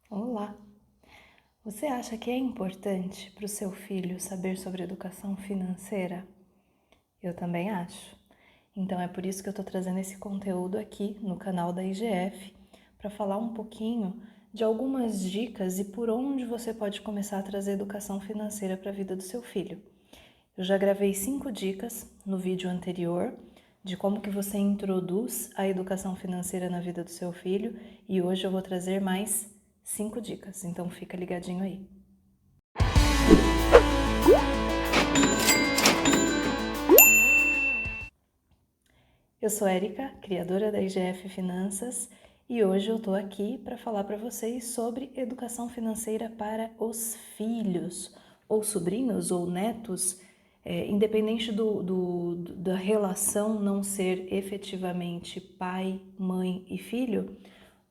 Olá! Você acha que é importante para o seu filho saber sobre educação financeira? Eu também acho. Então é por isso que eu estou trazendo esse conteúdo aqui no canal da IGF para falar um pouquinho de algumas dicas e por onde você pode começar a trazer educação financeira para a vida do seu filho. Eu já gravei 5 dicas no vídeo anterior de como que você introduz a educação financeira na vida do seu filho e hoje eu vou trazer mais 5 dicas, então fica ligadinho aí. Eu sou Érica, criadora da IGF Finanças, e hoje eu tô aqui para falar para vocês sobre educação financeira para os filhos, ou sobrinhos, ou netos, independente da relação não ser efetivamente pai, mãe e filho,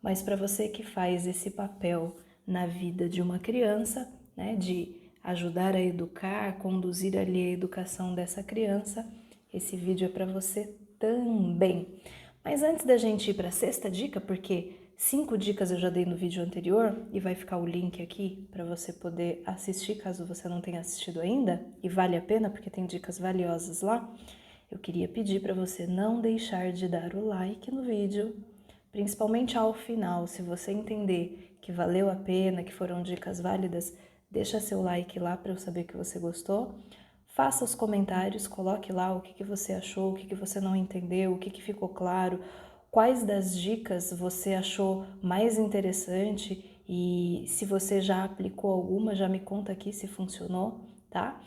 mas para você que faz esse papel na vida de uma criança, né, de ajudar a educar, conduzir ali a educação dessa criança, esse vídeo é para você também. Mas antes da gente ir para a sexta dica, porque 5 dicas eu já dei no vídeo anterior e vai ficar o link aqui para você poder assistir caso você não tenha assistido ainda, e vale a pena porque tem dicas valiosas lá. Eu queria pedir para você não deixar de dar o like no vídeo, principalmente ao final. Se você entender que valeu a pena, que foram dicas válidas, deixa seu like lá para eu saber que você gostou. Faça os comentários, coloque lá o que você achou, o que você não entendeu, o que ficou claro, quais das dicas você achou mais interessante e se você já aplicou alguma, já me conta aqui se funcionou, tá?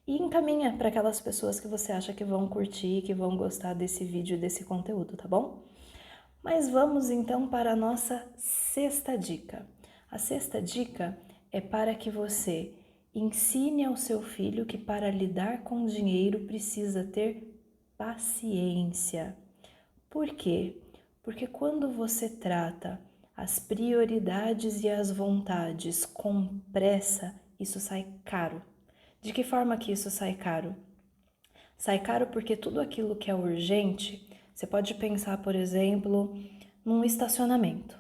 E encaminha para aquelas pessoas que você acha que vão curtir, que vão gostar desse vídeo, desse conteúdo, tá bom? Mas vamos então para a nossa sexta dica. A sexta dica é para que você ensine ao seu filho que para lidar com o dinheiro precisa ter paciência. Por quê? Porque quando você trata as prioridades e as vontades com pressa, isso sai caro. De que forma que isso sai caro? Sai caro porque tudo aquilo que é urgente, você pode pensar, por exemplo, num estacionamento.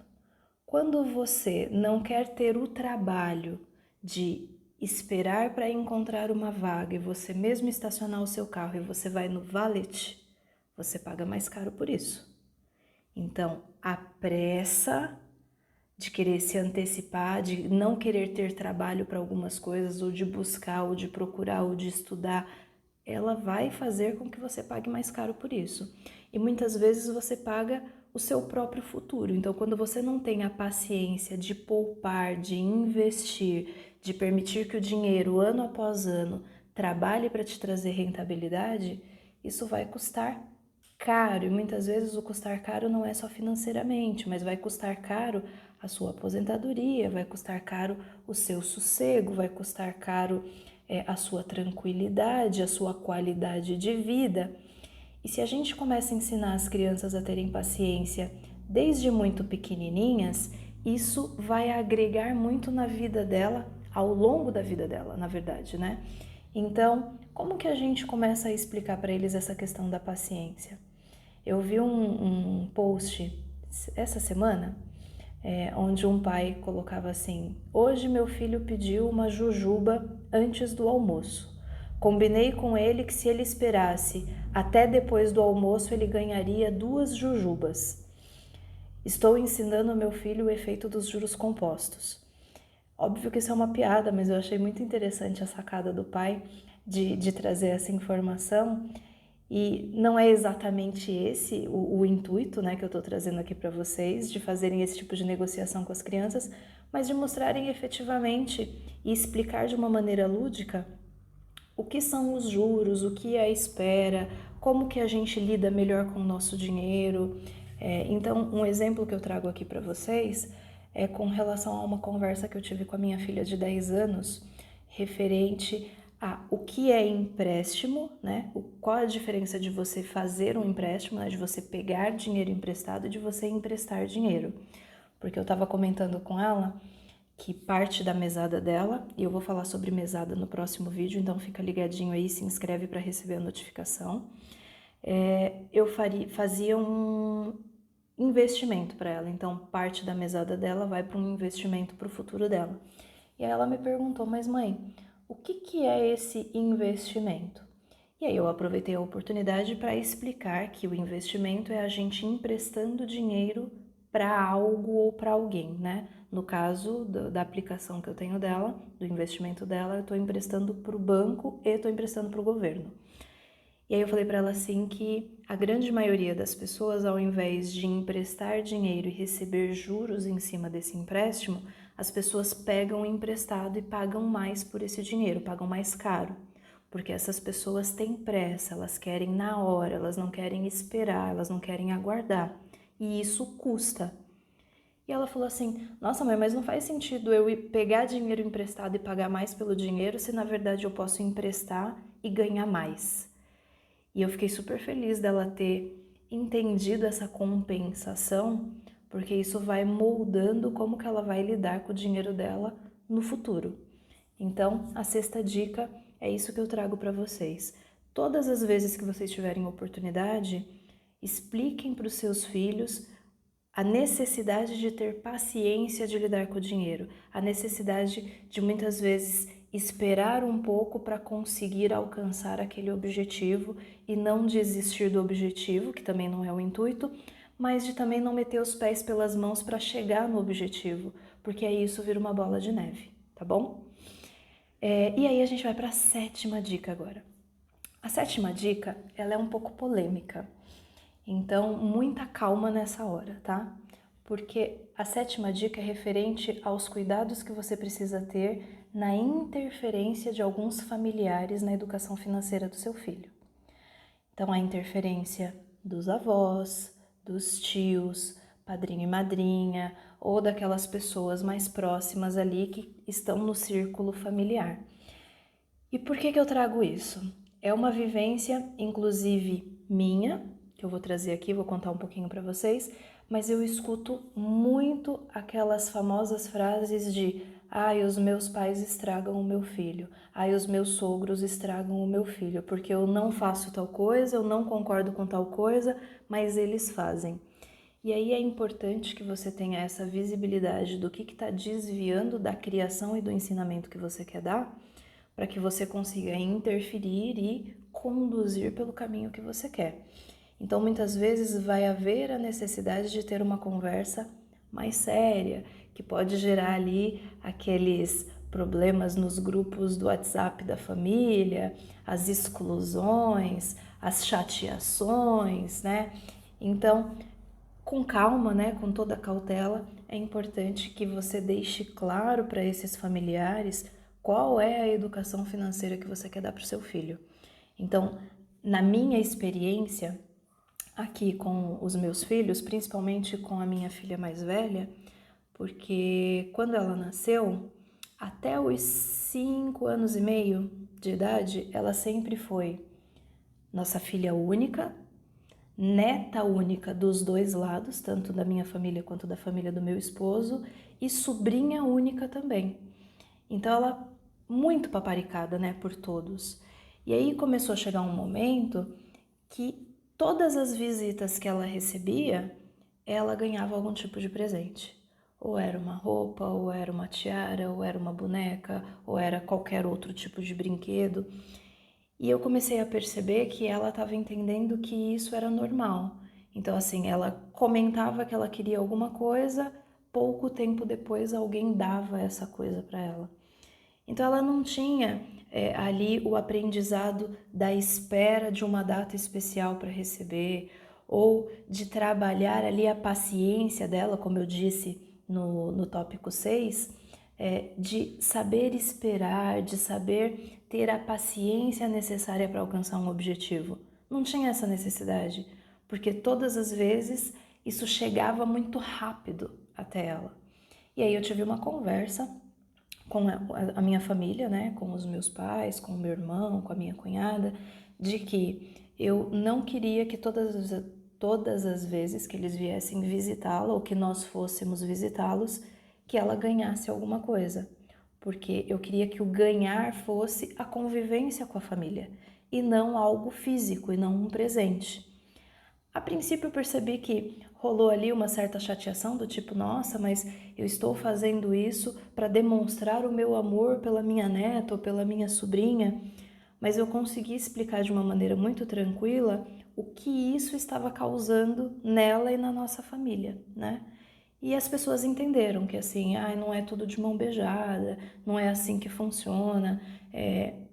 Quando você não quer ter o trabalho de esperar para encontrar uma vaga e você mesmo estacionar o seu carro e você vai no valet, você paga mais caro por isso. Então, a pressa de querer se antecipar, de não querer ter trabalho para algumas coisas, ou de buscar, ou de procurar, ou de estudar, ela vai fazer com que você pague mais caro por isso. E muitas vezes você paga o seu próprio futuro. Então, quando você não tem a paciência de poupar, de investir, de permitir que o dinheiro, ano após ano, trabalhe para te trazer rentabilidade, isso vai custar caro. E muitas vezes o custar caro não é só financeiramente, mas vai custar caro a sua aposentadoria, vai custar caro o seu sossego, vai custar caro a sua tranquilidade, a sua qualidade de vida. E se a gente começa a ensinar as crianças a terem paciência desde muito pequenininhas, isso vai agregar muito na vida dela, ao longo da vida dela, na verdade, né? Então, como que a gente começa a explicar para eles essa questão da paciência? Eu vi um post essa semana onde um pai colocava assim: hoje meu filho pediu uma jujuba antes do almoço. Combinei com ele que se ele esperasse até depois do almoço ele ganharia 2 jujubas. Estou ensinando ao meu filho o efeito dos juros compostos. Óbvio que isso é uma piada, mas eu achei muito interessante a sacada do pai de trazer essa informação. E não é exatamente esse o intuito, né, que eu estou trazendo aqui para vocês, de fazerem esse tipo de negociação com as crianças, mas de mostrarem efetivamente e explicar de uma maneira lúdica o que são os juros, o que é a espera, como que a gente lida melhor com o nosso dinheiro. Então, um exemplo que eu trago aqui para vocês é com relação a uma conversa que eu tive com a minha filha de 10 anos, referente a o que é empréstimo, né? Qual a diferença de você fazer um empréstimo, né? De você pegar dinheiro emprestado e de você emprestar dinheiro. Porque eu estava comentando com ela que parte da mesada dela, e eu vou falar sobre mesada no próximo vídeo, então fica ligadinho aí, se inscreve para receber a notificação. Eu fazia investimento para ela. Então, parte da mesada dela vai para um investimento para o futuro dela. E aí ela me perguntou, mas mãe, o que é esse investimento? E aí eu aproveitei a oportunidade para explicar que o investimento é a gente emprestando dinheiro para algo ou para alguém, né? No caso da aplicação que eu tenho dela, do investimento dela, eu estou emprestando para o banco e estou emprestando para o governo. E aí eu falei para ela assim que a grande maioria das pessoas, ao invés de emprestar dinheiro e receber juros em cima desse empréstimo, as pessoas pegam emprestado e pagam mais por esse dinheiro, pagam mais caro. Porque essas pessoas têm pressa, elas querem na hora, elas não querem esperar, elas não querem aguardar. E isso custa. E ela falou assim, nossa mãe, mas não faz sentido eu ir pegar dinheiro emprestado e pagar mais pelo dinheiro se na verdade eu posso emprestar e ganhar mais. E eu fiquei super feliz dela ter entendido essa compensação, porque isso vai moldando como que ela vai lidar com o dinheiro dela no futuro. Então, a sexta dica é isso que eu trago para vocês. Todas as vezes que vocês tiverem oportunidade, expliquem para os seus filhos a necessidade de ter paciência de lidar com o dinheiro, a necessidade de muitas vezes esperar um pouco para conseguir alcançar aquele objetivo e não desistir do objetivo, que também não é o intuito, mas de também não meter os pés pelas mãos para chegar no objetivo, porque aí isso vira uma bola de neve, tá bom? E aí a gente vai para a sétima dica agora. A sétima dica, ela é um pouco polêmica, então muita calma nessa hora, tá? Porque a sétima dica é referente aos cuidados que você precisa ter na interferência de alguns familiares na educação financeira do seu filho. Então, a interferência dos avós, dos tios, padrinho e madrinha, ou daquelas pessoas mais próximas ali que estão no círculo familiar. E por que eu trago isso? É uma vivência, inclusive minha, que eu vou trazer aqui, vou contar um pouquinho para vocês, mas eu escuto muito aquelas famosas frases de ai, os meus pais estragam o meu filho, ai, os meus sogros estragam o meu filho, porque eu não faço tal coisa, eu não concordo com tal coisa, mas eles fazem. E aí é importante que você tenha essa visibilidade do que está desviando da criação e do ensinamento que você quer dar, para que você consiga interferir e conduzir pelo caminho que você quer. Então, muitas vezes vai haver a necessidade de ter uma conversa mais séria, que pode gerar ali aqueles problemas nos grupos do WhatsApp da família, as exclusões, as chateações, né? Então, com calma, né, com toda a cautela, é importante que você deixe claro para esses familiares qual é a educação financeira que você quer dar para o seu filho. Então, na minha experiência aqui com os meus filhos, principalmente com a minha filha mais velha, porque quando ela nasceu, até os 5 anos e meio de idade, ela sempre foi nossa filha única, neta única dos dois lados, tanto da minha família quanto da família do meu esposo, e sobrinha única também. Então ela muito paparicada, né, por todos. E aí começou a chegar um momento que todas as visitas que ela recebia, ela ganhava algum tipo de presente. Ou era uma roupa, ou era uma tiara, ou era uma boneca, ou era qualquer outro tipo de brinquedo. E eu comecei a perceber que ela estava entendendo que isso era normal. Então, assim, ela comentava que ela queria alguma coisa, pouco tempo depois alguém dava essa coisa para ela. Então, ela não tinha ali o aprendizado da espera de uma data especial para receber, ou de trabalhar ali a paciência dela, como eu disse no tópico 6, de saber esperar, de saber ter a paciência necessária para alcançar um objetivo. Não tinha essa necessidade, porque todas as vezes isso chegava muito rápido até ela. E aí eu tive uma conversa com a minha família, né, com os meus pais, com o meu irmão, com a minha cunhada, de que eu não queria que todas as vezes que eles viessem visitá-la ou que nós fôssemos visitá-los, que ela ganhasse alguma coisa, porque eu queria que o ganhar fosse a convivência com a família e não algo físico e não um presente. A princípio eu percebi que, rolou ali uma certa chateação do tipo, nossa, mas eu estou fazendo isso para demonstrar o meu amor pela minha neta ou pela minha sobrinha, mas eu consegui explicar de uma maneira muito tranquila o que isso estava causando nela e na nossa família, né? E as pessoas entenderam que assim, não é tudo de mão beijada, não é assim que funciona.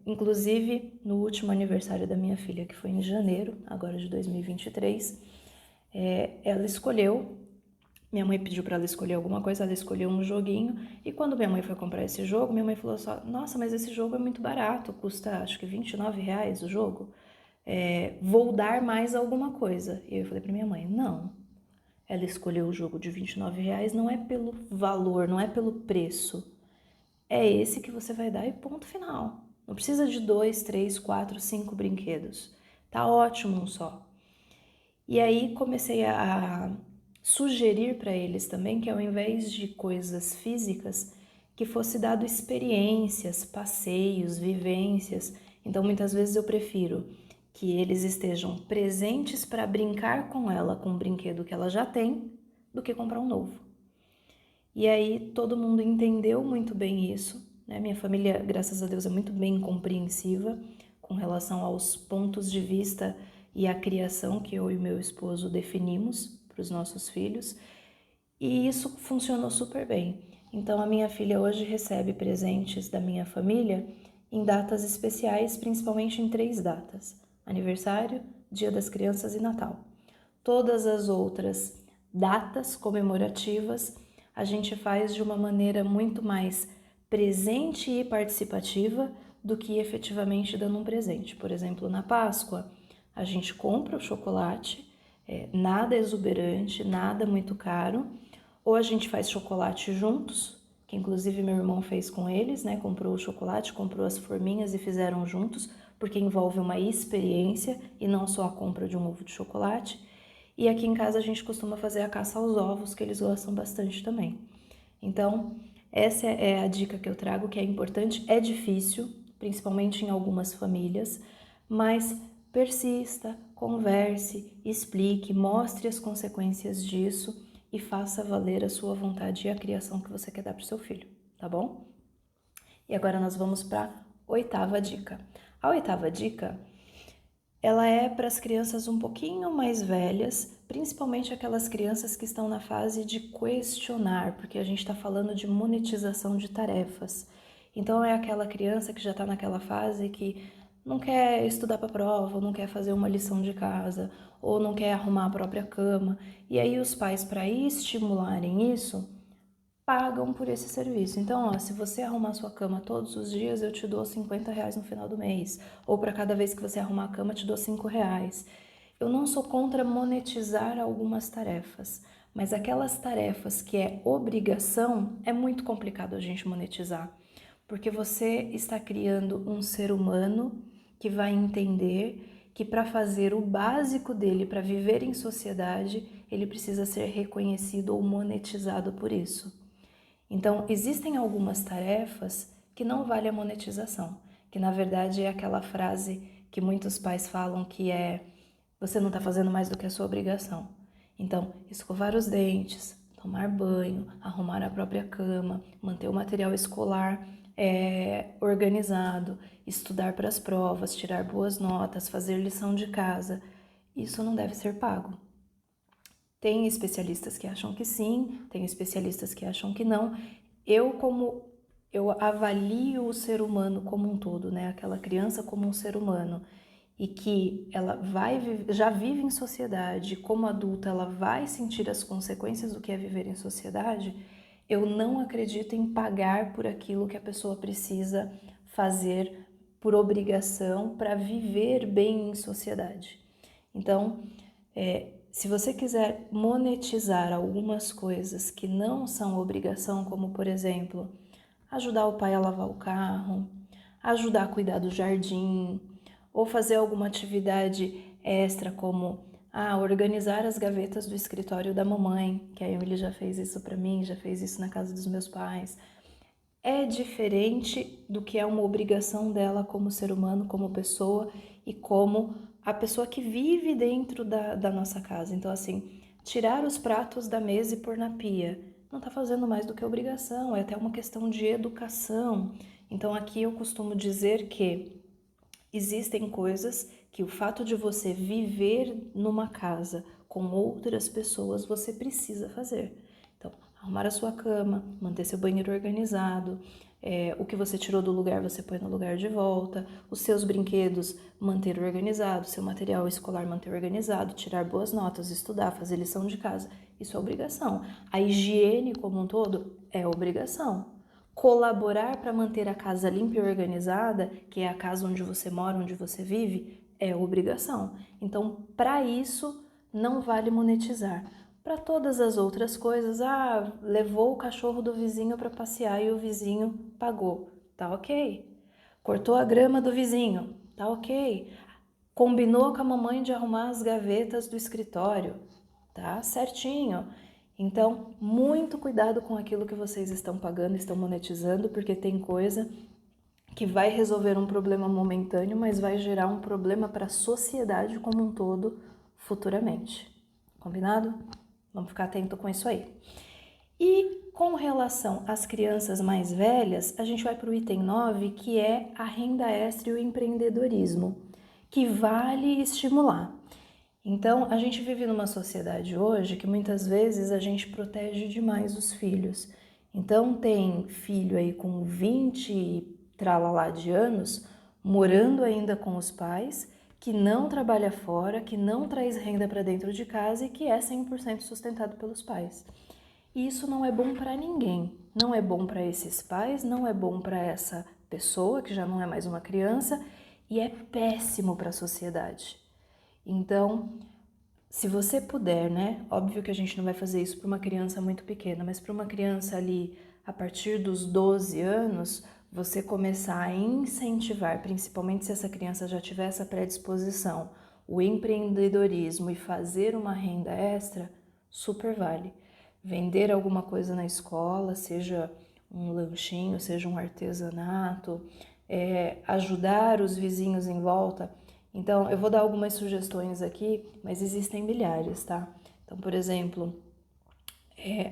Inclusive, no último aniversário da minha filha, que foi em janeiro, agora de 2023, ela escolheu, minha mãe pediu para ela escolher alguma coisa, ela escolheu um joguinho, e quando minha mãe foi comprar esse jogo, minha mãe falou só, nossa, mas esse jogo é muito barato, custa acho que R$ 29 o jogo, vou dar mais alguma coisa. E eu falei para minha mãe, não, ela escolheu o jogo de R$ 29, não é pelo valor, não é pelo preço, é esse que você vai dar e ponto final. Não precisa de 2, 3, 4, 5 brinquedos, tá ótimo um só. E aí comecei a sugerir para eles também que ao invés de coisas físicas, que fosse dado experiências, passeios, vivências. Então muitas vezes eu prefiro que eles estejam presentes para brincar com ela com um brinquedo que ela já tem, do que comprar um novo. E aí todo mundo entendeu muito bem isso, né? Minha família, graças a Deus, é muito bem compreensiva com relação aos pontos de vista e a criação que eu e meu esposo definimos para os nossos filhos, e isso funcionou super bem. Então a minha filha hoje recebe presentes da minha família em datas especiais, principalmente em 3 datas: aniversário, Dia das Crianças e Natal. Todas as outras datas comemorativas a gente faz de uma maneira muito mais presente e participativa do que efetivamente dando um presente. Por exemplo, na Páscoa, a gente compra o chocolate, nada exuberante, nada muito caro, ou a gente faz chocolate juntos, que inclusive meu irmão fez com eles, né? Comprou o chocolate, comprou as forminhas e fizeram juntos, porque envolve uma experiência e não só a compra de um ovo de chocolate. E aqui em casa a gente costuma fazer a caça aos ovos, que eles gostam bastante também. Então, essa é a dica que eu trago, que é importante, é difícil, principalmente em algumas famílias, mas persista, converse, explique, mostre as consequências disso e faça valer a sua vontade e a criação que você quer dar para o seu filho, tá bom? E agora nós vamos para a 8ª dica. A 8ª dica, ela é para as crianças um pouquinho mais velhas, principalmente aquelas crianças que estão na fase de questionar, porque a gente está falando de monetização de tarefas. Então é aquela criança que já está naquela fase que não quer estudar para a prova, ou não quer fazer uma lição de casa, ou não quer arrumar a própria cama. E aí os pais, para estimularem isso, pagam por esse serviço. Então, se você arrumar sua cama todos os dias, eu te dou R$ 50 no final do mês. Ou para cada vez que você arrumar a cama, eu te dou R$ 5. Eu não sou contra monetizar algumas tarefas, mas aquelas tarefas que é obrigação, é muito complicado a gente monetizar. Porque você está criando um ser humano que vai entender que para fazer o básico dele, para viver em sociedade, ele precisa ser reconhecido ou monetizado por isso. Então, existem algumas tarefas que não vale a monetização, que na verdade é aquela frase que muitos pais falam que é: você não está fazendo mais do que a sua obrigação. Então, escovar os dentes, tomar banho, arrumar a própria cama, manter o material escolar organizado, estudar para as provas, tirar boas notas, fazer lição de casa, isso não deve ser pago. Tem especialistas que acham que sim, tem especialistas que acham que não. Eu avalio o ser humano como um todo, né? Aquela criança como um ser humano, e que ela já vive em sociedade, como adulta ela vai sentir as consequências do que é viver em sociedade. Eu não acredito em pagar por aquilo que a pessoa precisa fazer por obrigação para viver bem em sociedade. Então, se você quiser monetizar algumas coisas que não são obrigação, como por exemplo, ajudar o pai a lavar o carro, ajudar a cuidar do jardim, ou fazer alguma atividade extra como organizar as gavetas do escritório da mamãe, que a Emily já fez isso para mim, já fez isso na casa dos meus pais. É diferente do que é uma obrigação dela como ser humano, como pessoa e como a pessoa que vive dentro da nossa casa. Então, assim, Tirar os pratos da mesa e pôr na pia. Não está fazendo mais do que obrigação, é até uma questão de educação. Então aqui eu costumo dizer que existem coisas que o fato de você viver numa casa com outras pessoas, você precisa fazer. Então, arrumar a sua cama, manter seu banheiro organizado, o que você tirou do lugar você põe no lugar de volta, os seus brinquedos manter organizado, seu material escolar manter organizado, tirar boas notas, estudar, fazer lição de casa, isso é obrigação. A higiene como um todo é obrigação. Colaborar para manter a casa limpa e organizada, que é a casa onde você mora, onde você vive, é obrigação. Então, para isso, não vale monetizar. Para todas as outras coisas, levou o cachorro do vizinho para passear e o vizinho pagou, tá ok. Cortou a grama do vizinho, tá ok. Combinou com a mamãe de arrumar as gavetas do escritório, tá certinho. Então, muito cuidado com aquilo que vocês estão pagando, estão monetizando, porque tem coisa que vai resolver um problema momentâneo, mas vai gerar um problema para a sociedade como um todo futuramente. Combinado? Vamos ficar atento com isso aí. E com relação às crianças mais velhas, a gente vai para o item 9, que é a renda extra e o empreendedorismo, que vale estimular. Então, a gente vive numa sociedade hoje que muitas vezes a gente protege demais os filhos. Então, tem filho aí com 20 tralalá de anos, morando ainda com os pais, que não trabalha fora, que não traz renda para dentro de casa e que é 100% sustentado pelos pais. E isso não é bom para ninguém. Não é bom para esses pais, não é bom para essa pessoa que já não é mais uma criança e é péssimo para a sociedade. Então, se você puder, né? Óbvio que a gente não vai fazer isso para uma criança muito pequena, mas para uma criança ali a partir dos 12 anos, você começar a incentivar, principalmente se essa criança já tiver essa predisposição, o empreendedorismo e fazer uma renda extra, super vale. Vender alguma coisa na escola, seja um lanchinho, seja um artesanato, ajudar os vizinhos em volta. Então, eu vou dar algumas sugestões aqui, mas existem milhares, tá? Então, por exemplo,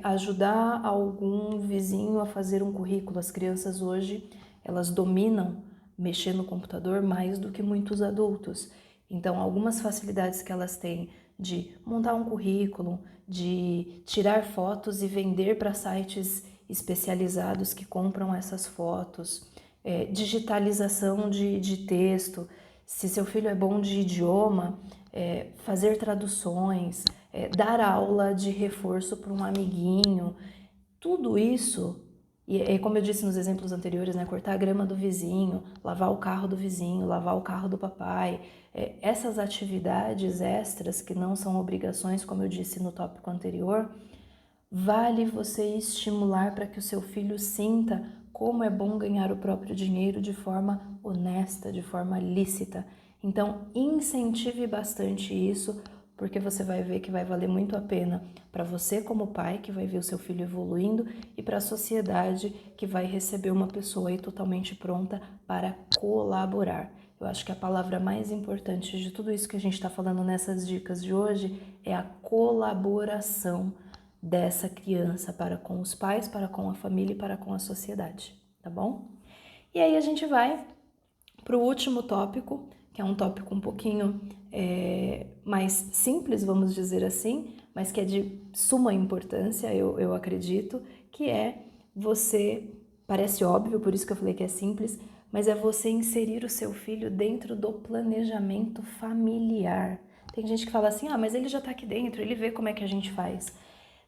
ajudar algum vizinho a fazer um currículo. As crianças hoje, elas dominam mexer no computador mais do que muitos adultos. Então, algumas facilidades que elas têm de montar um currículo, de tirar fotos e vender para sites especializados que compram essas fotos, digitalização de texto. Se seu filho é bom de idioma, fazer traduções, dar aula de reforço para um amiguinho, tudo isso, e como eu disse nos exemplos anteriores, né, cortar a grama do vizinho, lavar o carro do vizinho, lavar o carro do papai, essas atividades extras que não são obrigações, como eu disse no tópico anterior, vale você estimular para que o seu filho sinta como é bom ganhar o próprio dinheiro de forma honesta, de forma lícita. Então, incentive bastante isso, porque você vai ver que vai valer muito a pena para você como pai, que vai ver o seu filho evoluindo, e para a sociedade, que vai receber uma pessoa aí totalmente pronta para colaborar. Eu acho que a palavra mais importante de tudo isso que a gente está falando nessas dicas de hoje é a colaboração dessa criança para com os pais, para com a família e para com a sociedade, tá bom? E aí a gente vai para o último tópico, que é um tópico um pouquinho mais simples, vamos dizer assim, mas que é de suma importância, eu acredito, que é você, parece óbvio, por isso que eu falei que é simples, mas é você inserir o seu filho dentro do planejamento familiar. Tem gente que fala assim, mas ele já está aqui dentro, ele vê como é que a gente faz.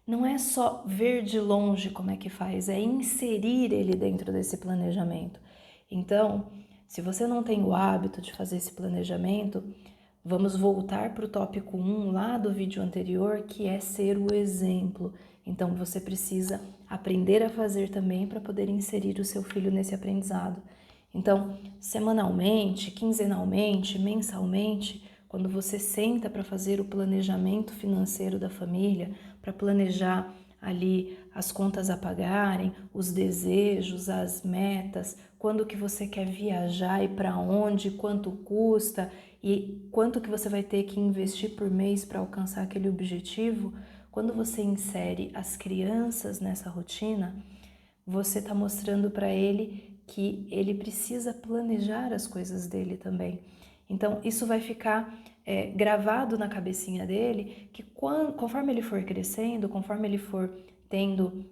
Não é só ver de longe como é que faz, é inserir ele dentro desse planejamento. Então, se você não tem o hábito de fazer esse planejamento, vamos voltar para o tópico 1 lá do vídeo anterior, que é ser o exemplo. Então, você precisa aprender a fazer também para poder inserir o seu filho nesse aprendizado. Então, semanalmente, quinzenalmente, mensalmente, quando você senta para fazer o planejamento financeiro da família, para planejar ali as contas a pagarem, os desejos, as metas, quando que você quer viajar e para onde, quanto custa e quanto que você vai ter que investir por mês para alcançar aquele objetivo, quando você insere as crianças nessa rotina, você está mostrando para ele que ele precisa planejar as coisas dele também. Então, isso vai ficar gravado na cabecinha dele, que conforme ele for crescendo, conforme ele for tendo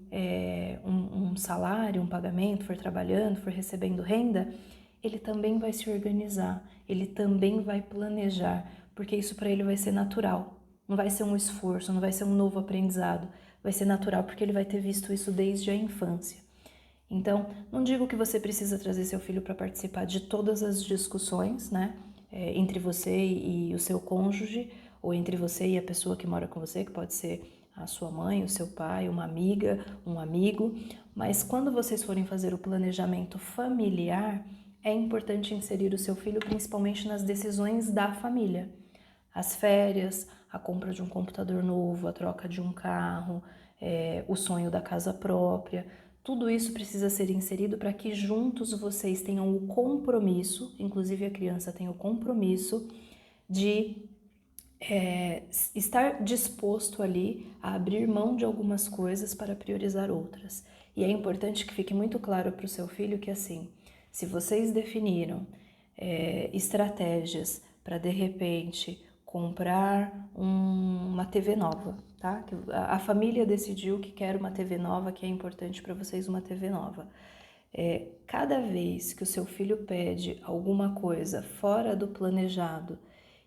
um salário, um pagamento, for trabalhando, for recebendo renda, ele também vai se organizar, ele também vai planejar, porque isso para ele vai ser natural. Não vai ser um esforço, não vai ser um novo aprendizado, vai ser natural porque ele vai ter visto isso desde a infância. Então, não digo que você precisa trazer seu filho para participar de todas as discussões, né? Entre você e o seu cônjuge, ou entre você e a pessoa que mora com você, que pode ser a sua mãe, o seu pai, uma amiga, um amigo. Mas quando vocês forem fazer o planejamento familiar, é importante inserir o seu filho principalmente nas decisões da família. As férias, a compra de um computador novo, a troca de um carro, o sonho da casa própria. Tudo isso precisa ser inserido para que juntos vocês tenham o compromisso, inclusive a criança tem o compromisso de estar disposto ali a abrir mão de algumas coisas para priorizar outras. E é importante que fique muito claro para o seu filho que assim, se vocês definiram estratégias para de repente comprar uma TV nova, tá? A família decidiu que quer uma TV nova, que é importante para vocês uma TV nova. Cada vez que o seu filho pede alguma coisa fora do planejado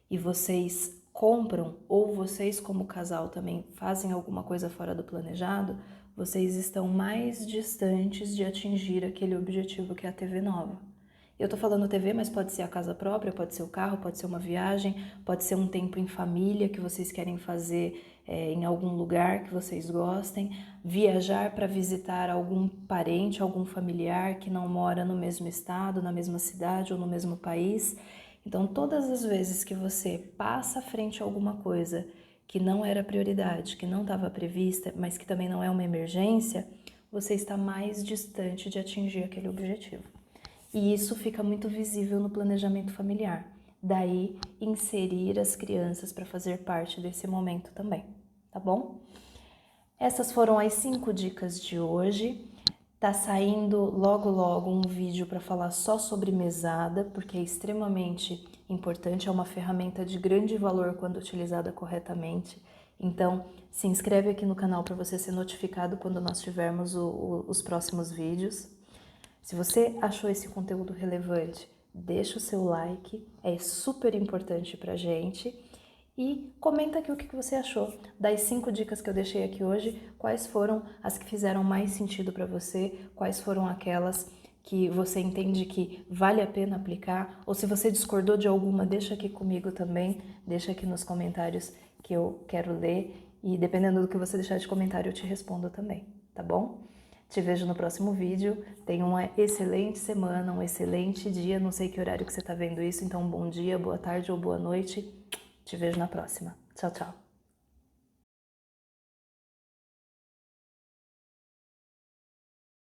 e vocês compram, ou vocês como casal também fazem alguma coisa fora do planejado, vocês estão mais distantes de atingir aquele objetivo que é a TV nova. Eu tô falando TV, mas pode ser a casa própria, pode ser o carro, pode ser uma viagem, pode ser um tempo em família que vocês querem fazer em algum lugar que vocês gostem, viajar para visitar algum parente, algum familiar que não mora no mesmo estado, na mesma cidade ou no mesmo país. Então, todas as vezes que você passa à frente a alguma coisa que não era prioridade, que não estava prevista, mas que também não é uma emergência, você está mais distante de atingir aquele objetivo. E isso fica muito visível no planejamento familiar. Daí, inserir as crianças para fazer parte desse momento também, tá bom? Essas foram as 5 dicas de hoje. Tá saindo logo logo um vídeo para falar só sobre mesada, porque é extremamente importante, é uma ferramenta de grande valor quando utilizada corretamente. Então, se inscreve aqui no canal para você ser notificado quando nós tivermos os próximos vídeos. Se você achou esse conteúdo relevante, deixa o seu like, é super importante pra gente. E comenta aqui o que você achou das 5 dicas que eu deixei aqui hoje, quais foram as que fizeram mais sentido para você, quais foram aquelas que você entende que vale a pena aplicar, ou se você discordou de alguma, deixa aqui comigo também, deixa aqui nos comentários que eu quero ler e dependendo do que você deixar de comentário eu te respondo também, tá bom? Te vejo no próximo vídeo, tenha uma excelente semana, um excelente dia, não sei que horário que você está vendo isso, então bom dia, boa tarde ou boa noite. Te vejo na próxima. Tchau, tchau.